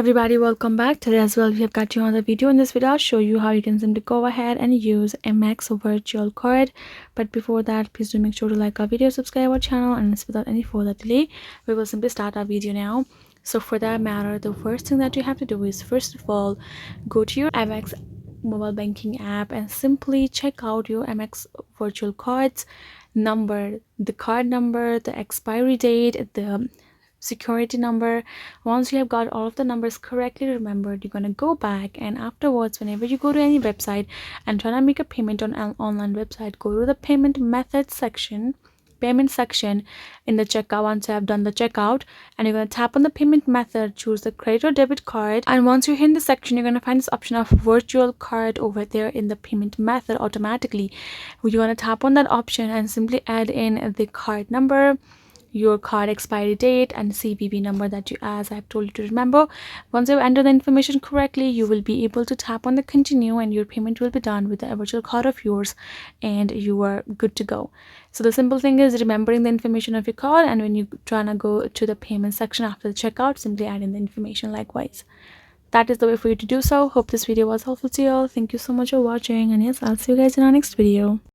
everybody, welcome back. Today as well we have got you another video. In this video I'll show you how you can simply go ahead and use Amex virtual card. But before that, please do make sure to like our video, subscribe our channel, and without any further delay we will simply start our video now. So for that matter, the first thing that you have to do is, first of all, go to your Amex mobile banking app and simply check out your Amex virtual cards number, the card number, the expiry date, the security number. Once you have got all of the numbers correctly remembered, you're going to go back, and afterwards, whenever you go to any website and try to make a payment on an online website, go to the payment section in the checkout. Once you have done the checkout, and you're going to tap on the payment method, choose the credit or debit card, and once you hit the section, you're going to find this option of virtual card over there in the payment method. Automatically you're going to tap on that option and simply add in the card number, your card expiry date, and CVV number that you, as I've told you to remember. Once you enter the information correctly, you will be able to tap on the continue, and your payment will be done with the virtual card of yours, and you are good to go. So the simple thing is remembering the information of your card, and when you try to go to the payment section after the checkout, simply add in the information likewise. That is the way for you to do so. Hope this video was helpful to you all. Thank you so much for watching, and yes, I'll see you guys in our next video.